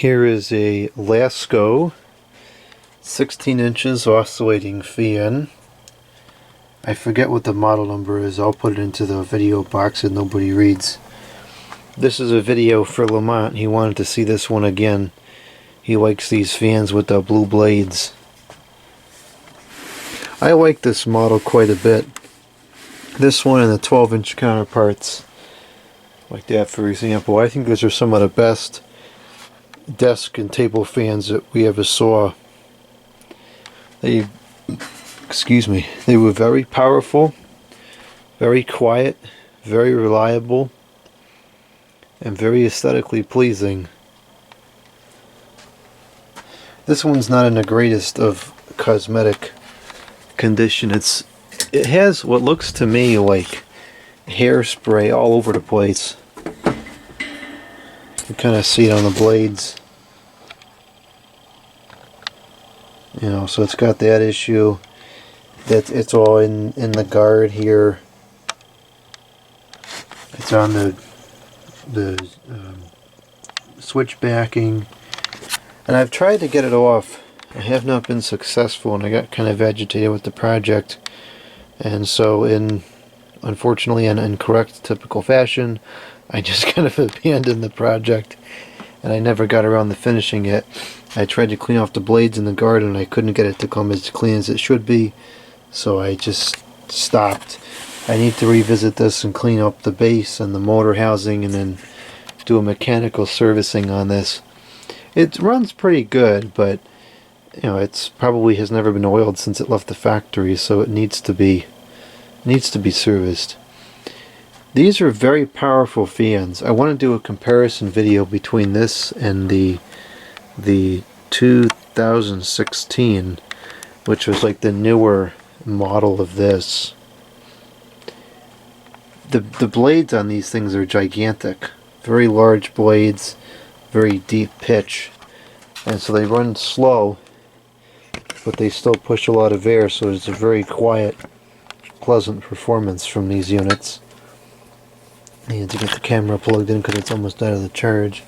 Here is a Lasko 16 inches oscillating fan. I forget what the model number is. I'll put it into the video box that nobody reads. This is a video for Lemont. He wanted to see this one again. He likes these fans with the blue blades. I like this model quite a bit. This one and the 12-inch counterparts, like that for example, I think those are some of the best desk and table fans that we ever saw. They were very powerful, very quiet, very reliable, and very aesthetically pleasing. This one's not in the greatest of cosmetic condition. It has what looks to me like hairspray all over the place. You can kind of see it on the blades. You know, so it's got that issue. That it's all in the guard here. It's on the switch backing, and I've tried to get it off. I have not been successful, and I got kind of agitated with the project, and so unfortunately in incorrect typical fashion, I just kind of abandoned the project, and I never got around to finishing it. I tried to clean off the blades in the guard, and I couldn't get it to come as clean as it should be, so I just stopped. I need to revisit this and clean up the base and the motor housing, and then do a mechanical servicing on this. It runs pretty good, but you know, it's probably has never been oiled since it left the factory, so it needs to be serviced. These are very powerful fans. I want to do a comparison video between this and the 2016, which was like the newer model of this. The blades on these things are gigantic. Very large blades, very deep pitch, and so they run slow, but they still push a lot of air, so it's a very quiet, pleasant performance from these units. I need to get the camera plugged in because it's almost out of the charge.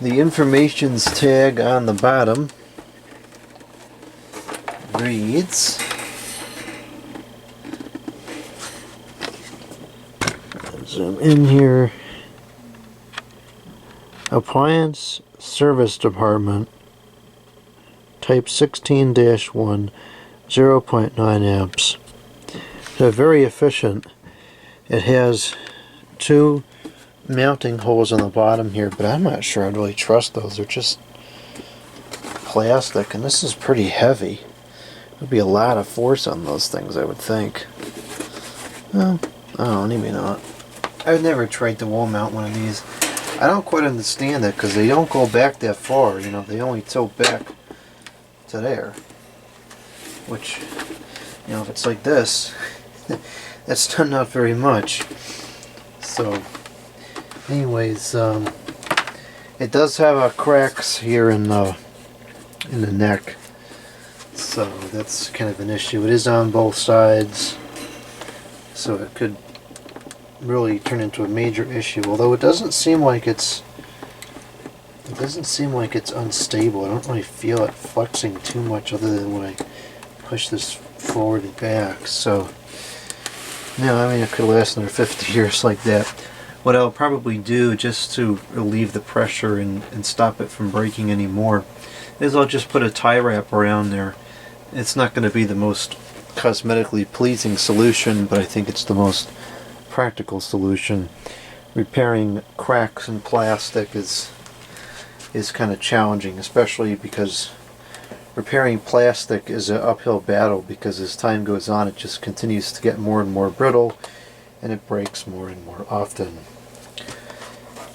The information's tag on the bottom reads, zoom in here, appliance service department, type 16-1, 0.9 amps. They're very efficient. It has two mounting holes on the bottom here, but I'm not sure I'd really trust those. They're just plastic, and this is pretty heavy. There'd be a lot of force on those things, I would think. Well, I don't know, maybe not. I've never tried to wall mount one of these. I don't quite understand it because they don't go back that far. You know, they only tilt back to there. Which, you know, if it's like this, that's done not very much. So, anyways, it does have cracks here in the neck, so that's kind of an issue. It is on both sides, so it could really turn into a major issue. Although it doesn't seem like it's unstable. I don't really feel it flexing too much, other than when I push this forward and back. So, no, I mean, it could last another 50 years like that. What I'll probably do, just to relieve the pressure and stop it from breaking anymore, is I'll just put a tie wrap around there. It's not going to be the most cosmetically pleasing solution, but I think it's the most practical solution. Repairing cracks in plastic is kind of challenging, especially because repairing plastic is an uphill battle, because as time goes on it just continues to get more and more brittle, and it breaks more and more often.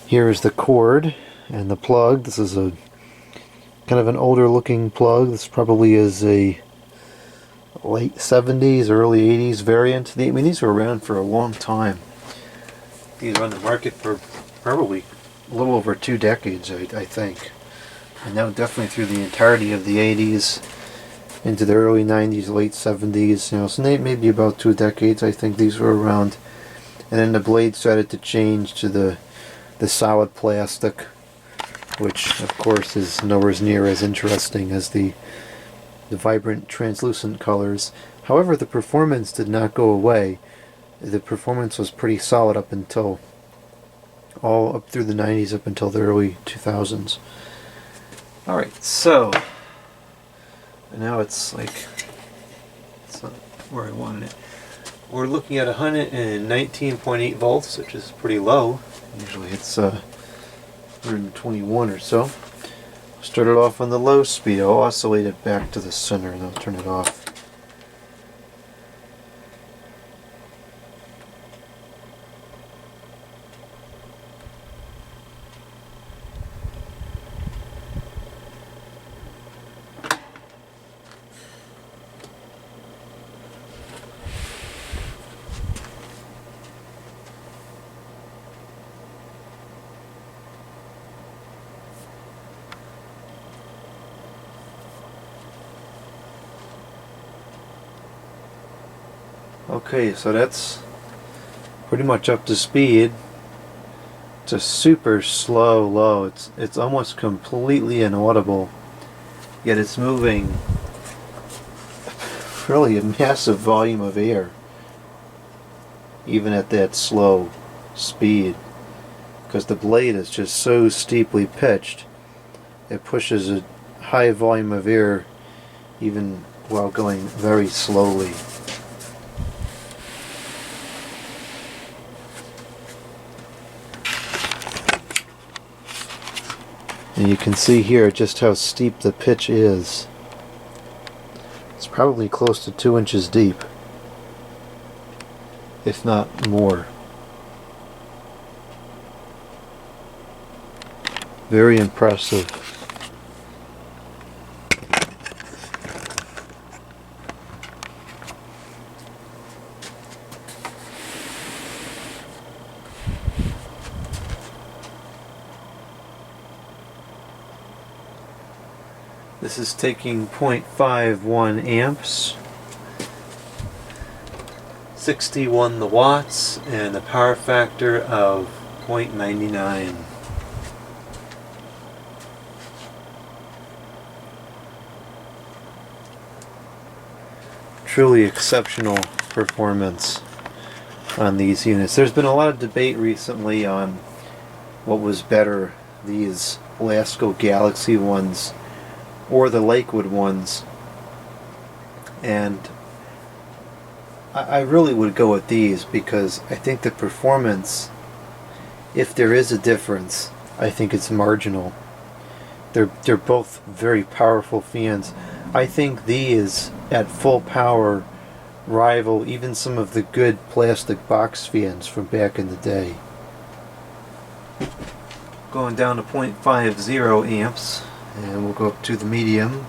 Here is the cord and the plug. This is a kind of an older looking plug. This probably is a late 70s, early 80s variant. I mean, these were around for a long time. These are on the market for probably a little over 2 decades, I think. And now definitely through the entirety of the 80s into the early 90s, late 70s. You know, so maybe about 2 decades I think these were around. And then the blade started to change to the solid plastic. which of course is nowhere near as interesting as the vibrant translucent colors. However, the performance did not go away. The performance was pretty solid up until all up through the 90s, up until the early 2000s. Alright, so now it's like, it's not where I wanted it. We're looking at 119.8 volts, which is pretty low. Usually it's 121 or so. Start it off on the low speed. I'll oscillate it back to the center and I'll turn it off. Okay, so that's pretty much up to speed. It's a super slow low. It's almost completely inaudible, yet it's moving really a massive volume of air, even at that slow speed, because the blade is just so steeply pitched. It pushes a high volume of air even while going very slowly. And you can see here just how steep the pitch is. It's probably close to 2 inches deep, if not more. Very impressive. This is taking 0.51 amps, 61 the watts, and a power factor of 0.99. Truly exceptional performance on these units. There's been a lot of debate recently on what was better, these Lasko Galaxy ones or the Lakewood ones, and I really would go with these because I think the performance, if there is a difference, I think it's marginal. They're both very powerful fans. I think these at full power rival even some of the good plastic box fans from back in the day. Going down to 0.50 amps. And we'll go up to the medium.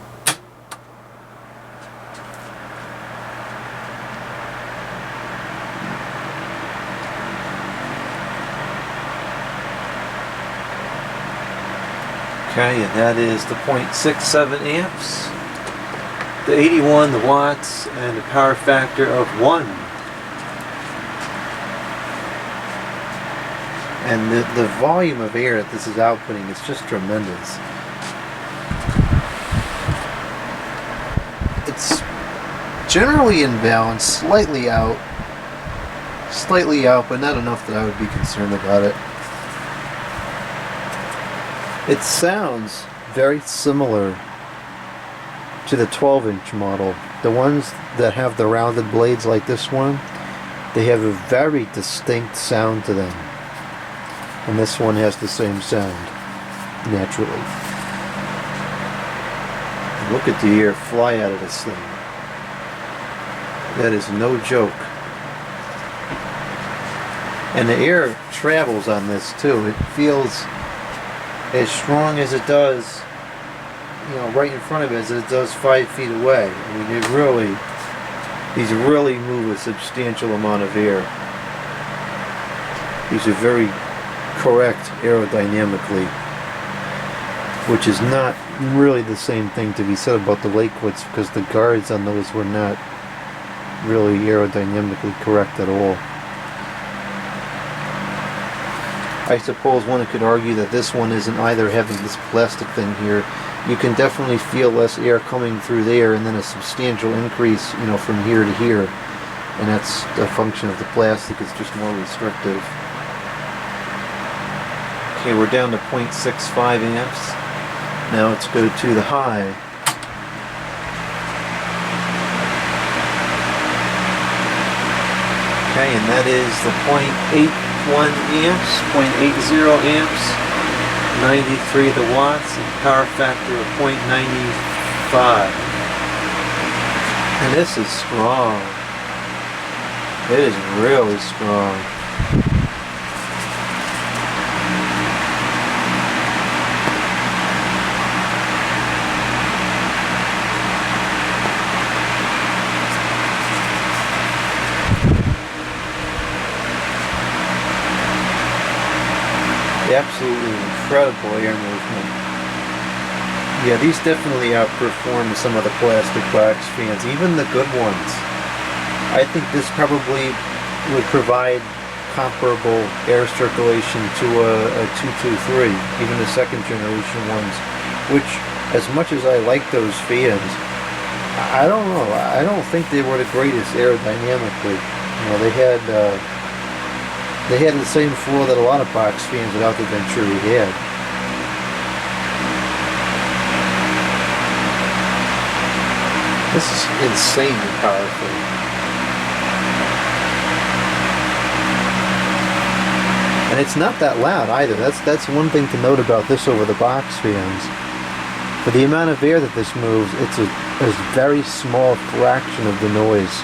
Okay, and that is the 0.67 amps, the 81 the watts, and a power factor of 1. And the volume of air that this is outputting is just tremendous. It's generally in balance, slightly out, but not enough that I would be concerned about it. It sounds very similar to the 12-inch model. The ones that have the rounded blades like this one, they have a very distinct sound to them. And this one has the same sound, naturally. Look at the air fly out of this thing. That is no joke. And the air travels on this too. It feels as strong as it does, you know, right in front of it as it does 5 feet away. I mean, these really move a substantial amount of air. These are very correct aerodynamically, which is not really the same thing to be said about the Lakewoods, because the guards on those were not really aerodynamically correct at all. I suppose one could argue that this one isn't either, having this plastic thing here. You can definitely feel less air coming through there, and then a substantial increase, you know, from here to here. And that's a function of the plastic, it's just more restrictive. Okay, we're down to 0.65 amps. Now let's go to the high. Okay, and that is the 0.81 amps, 0.80 amps, 93 the watts, and power factor of 0.95. And this is strong. It is really strong. Absolutely incredible air movement. Yeah, these definitely outperform some of the plastic box fans, even the good ones. I think this probably would provide comparable air circulation to a 223, even the second generation ones, which, as much as I like those fans, I don't know, I don't think they were the greatest aerodynamically. You know, they had the same flow that a lot of box fans without the Venturi had. This is insanely powerful. And it's not that loud either. That's one thing to note about this over the box fans. For the amount of air that this moves, it's a very small fraction of the noise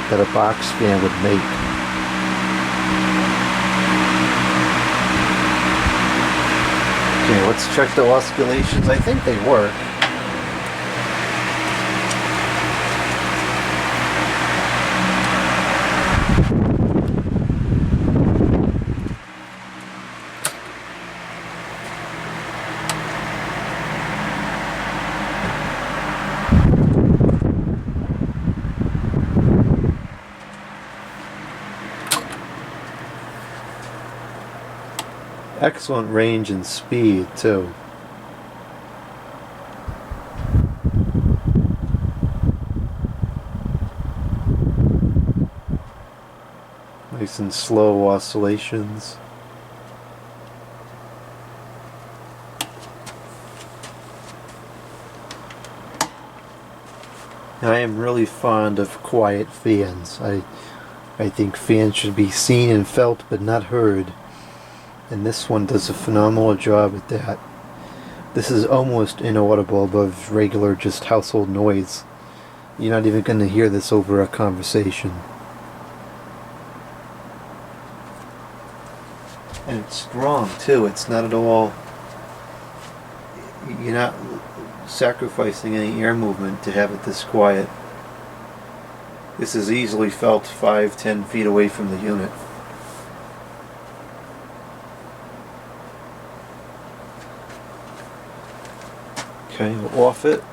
that a box fan would make. Okay, let's check the oscillations. I think they work. Excellent range and speed too. Nice and slow oscillations. I am really fond of quiet fans. I think fans should be seen and felt but not heard. And this one does a phenomenal job at that. This is almost inaudible above regular just household noise. You're not even going to hear this over a conversation. And it's strong too. It's not at all... You're not sacrificing any air movement to have it this quiet. This is easily felt 5-10 feet away from the unit. Okay, we'll off it.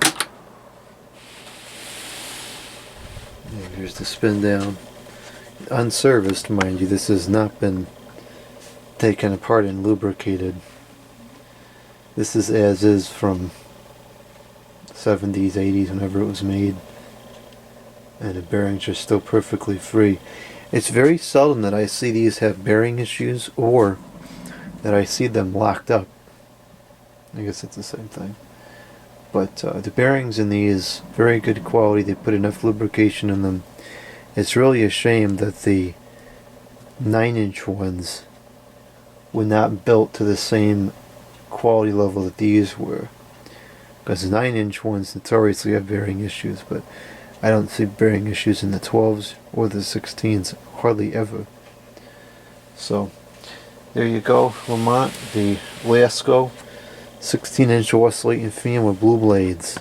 And here's the spin down. Unserviced, mind you, this has not been taken apart and lubricated. This is as is from 70s, 80s, whenever it was made. And the bearings are still perfectly free. It's very seldom that I see these have bearing issues or that I see them locked up. I guess it's the same thing. But the bearings in these, very good quality. They put enough lubrication in them. It's really a shame that the 9-inch ones were not built to the same quality level that these were. Because the 9-inch ones notoriously have bearing issues, but I don't see bearing issues in the 12s or the 16s, hardly ever. So, there you go, Lemont, the Lasko 16-inch oscillating fan with blue blades.